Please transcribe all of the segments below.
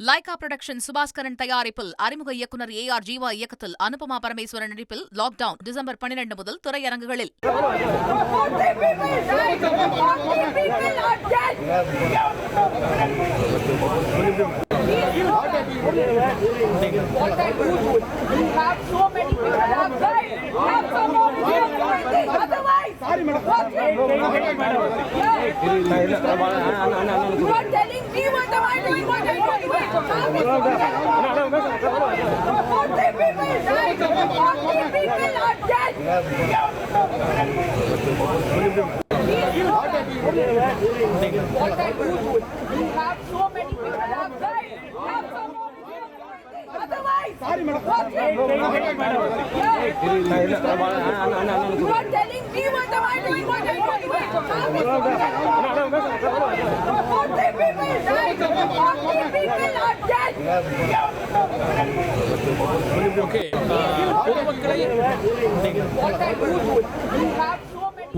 Lyca production Subaskaran தயாரிப்பில் அறிமுக இயக்குனர் AR ஜீவா இயக்கத்தில் அனுபமா பரமேஸ்வரன் நடிப்பில் லாக்டவுன் டிசம்பர் 12 முதல் திரையரங்குகளில்.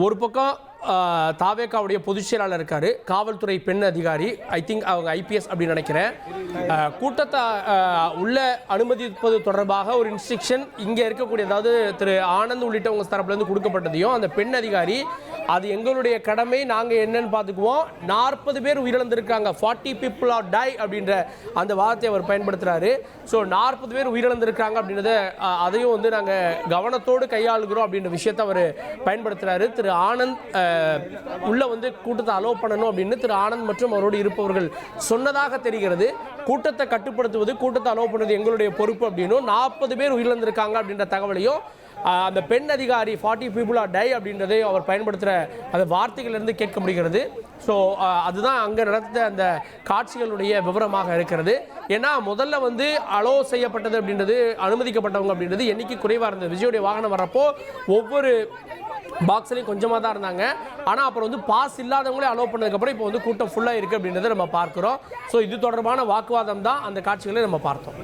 ஒரு பக்கம் தாவேகாவுடைய பொதுச் செயலாளர் இருக்காரு, காவல்துறை பெண் அதிகாரி, ஐ திங்க் அவங்க IPS அப்படின்னு நினைக்கிறேன். கூட்டத்தை உள்ள அனுமதிப்பது தொடர்பாக ஒரு இன்ஸ்ட்ரக்ஷன் இங்கே இருக்கக்கூடிய, அதாவது திரு ஆனந்த் உள்ளிட்டவங்க தரப்புலேருந்து கொடுக்கப்பட்டதையும் அந்த பெண் அதிகாரி அது எங்களுடைய கடமை, நாங்கள் என்னன்னு பார்த்துக்குவோம், 40 பேர் உயிரிழந்திருக்காங்க, 40 people are die அப்படின்ற அந்த வார்த்தையை அவர் பயன்படுத்துகிறாரு. ஸோ 40 பேர் உயிரிழந்திருக்காங்க அப்படின்றத அதையும் வந்து நாங்கள் கவனத்தோடு கையாளுகிறோம் அப்படின்ற விஷயத்தை அவர் பயன்படுத்துகிறாரு. திரு ஆனந்த் உள்ள வந்து கூட்டத்தை அலோவ் பண்ணணும் அப்படின்னு திரு ஆனந்த் மற்றும் அவரோடு இருப்பவர்கள் சொன்னதாக தெரிகிறது. கூட்டத்தை கட்டுப்படுத்துவது, கூட்டத்தை அலோவ் பண்ணுவது எங்களுடைய பொறுப்பு அப்படின்னும், 40 பேர் உயிரிழந்திருக்காங்க அப்படின்ற தகவலையும் அந்த பெண் அதிகாரி 40 people are die அப்படின்றதை அவர் பயன்படுத்துகிற அந்த வார்த்தைகளிலிருந்து கேட்க முடிகிறது. ஸோ அதுதான் அங்கே நடந்த அந்த காட்சிகளுடைய விவரமாக இருக்கிறது. ஏன்னா முதல்ல வந்து அலோ செய்யப்பட்டது அப்படின்றது, அனுமதிக்கப்பட்டவங்க அப்படின்றது எண்ணிக்கை குறைவாக இருந்தது. விஜயோடைய வாகனம் வர்றப்போ ஒவ்வொரு பாக்ஸ்லையும் கொஞ்சமாக தான் இருந்தாங்க. ஆனால் அப்புறம் வந்து பாஸ் இல்லாதவங்களே அலோவ் பண்ணதுக்கப்புறம் இப்போ வந்து கூட்டம் ஃபுல்லாக இருக்குது அப்படின்றத நம்ம பார்க்குறோம். ஸோ இது தொடர்பான வாக்குவாதம் தான் அந்த காட்சிகளை நம்ம பார்த்தோம்.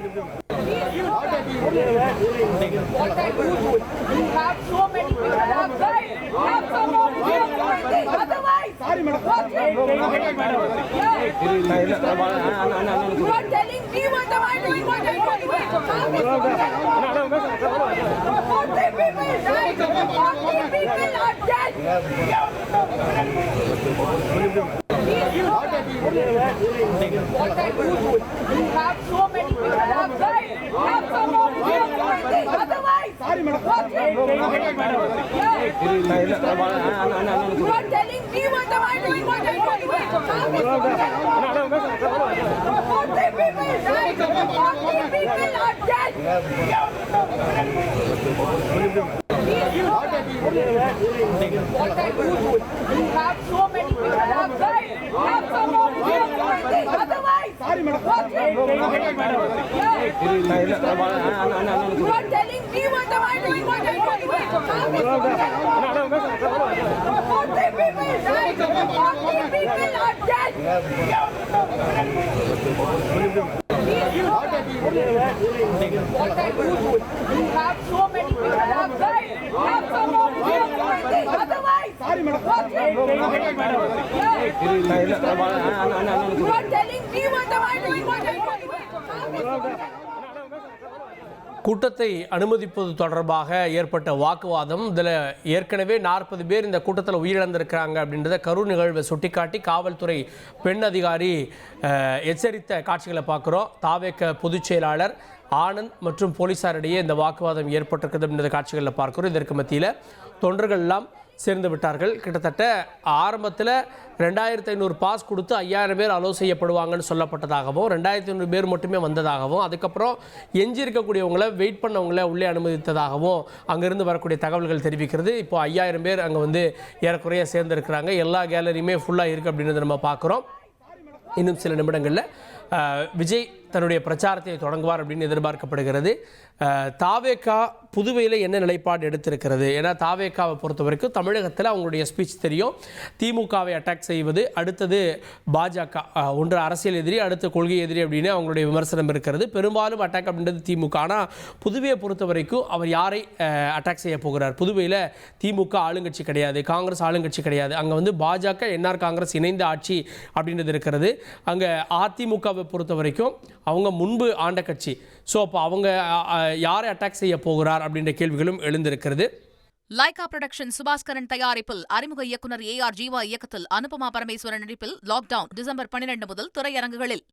கூட்டத்தை அனுமதிப்பது தொடர்பாக ஏற்பட்ட வாக்குவாதம், இதில் ஏற்கனவே 40 பேர் இந்த கூட்டத்தில் உயிரிழந்திருக்கிறாங்க அப்படின்றத கரூர் நிகழ்வை சுட்டிக்காட்டி காவல்துறை பெண் அதிகாரி எச்சரித்த காட்சிகளை பார்க்குறோம். தாவேக பொதுச் செயலாளர் ஆனந்த் மற்றும் போலீசாரிடையே இந்த வாக்குவாதம் ஏற்பட்டிருக்கிறது அப்படின்ற காட்சிகளில் பார்க்குறோம். இதற்கு மத்தியில் தொண்டர்கள் எல்லாம் சேர்ந்து விட்டார்கள். கிட்டத்தட்ட ஆரம்பத்தில் 2500 பாஸ் கொடுத்து 5000 பேர் அலோவ் செய்யப்படுவாங்கன்னு சொல்லப்பட்டதாகவும், 2500 பேர் மட்டுமே வந்ததாகவும், அதுக்கப்புறம் எஞ்சி இருக்கக்கூடியவங்களை வெயிட் பண்ணவங்கள உள்ளே அனுமதித்ததாகவும் அங்கேருந்து வரக்கூடிய தகவல்கள் தெரிவிக்கிறது. இப்போ 5000 பேர் அங்கே வந்து ஏறக்குறைய சேர்ந்துருக்கிறாங்க. எல்லா கேலரியுமே ஃபுல்லாக இருக்குது அப்படின்றத நம்ம பார்க்குறோம். இன்னும் சில நிமிடங்களில் விஜய் தன்னுடைய பிரச்சாரத்தை தொடங்குவார் அப்படின்னு எதிர்பார்க்கப்படுகிறது. தாவேகா புதுவையில் என்ன நிலைப்பாடு எடுத்திருக்கிறது. ஏன்னா தாவேக்காவை பொறுத்த வரைக்கும் தமிழகத்தில் அவங்களுடைய ஸ்பீச் தெரியும். திமுகவை அட்டாக் செய்வது, அடுத்தது பாஜக ஒன்று அரசியல் எதிரி, அடுத்த கொள்கை எதிரி அப்படின்னு அவங்களுடைய விமர்சனம் இருக்கிறது. பெரும்பாலும் அட்டாக் அப்படின்றது திமுக. ஆனால் புதுவையை பொறுத்த வரைக்கும் அவர் யாரை அட்டாக் செய்ய போகிறார்? புதுவையில் திமுக ஆளுங்கட்சி கிடையாது, காங்கிரஸ் ஆளுங்கட்சி கிடையாது. அங்கே வந்து பாஜக என்ஆர் காங்கிரஸ் இணைந்த ஆட்சி அப்படின்றது இருக்கிறது. அங்கே அதிமுகவை பொறுத்த வரைக்கும் அவங்க முன்பு ஆண்ட கட்சி. ஸோ அப்போ அவங்க யாரை அட்டாக் செய்ய போகிறார் அப்படின்ற கேள்விகளும் எழுந்திருக்கிறது. லைகா புரொடக்ஷன் சுபாஸ்கரன் தயாரிப்பில் அறிமுக இயக்குனர் AR ஜீவா இயக்கத்தில் அனுபமா பரமேஸ்வரன் நடிப்பில் லாக்டவுன் டிசம்பர் 12 முதல் திரையரங்குகளில்.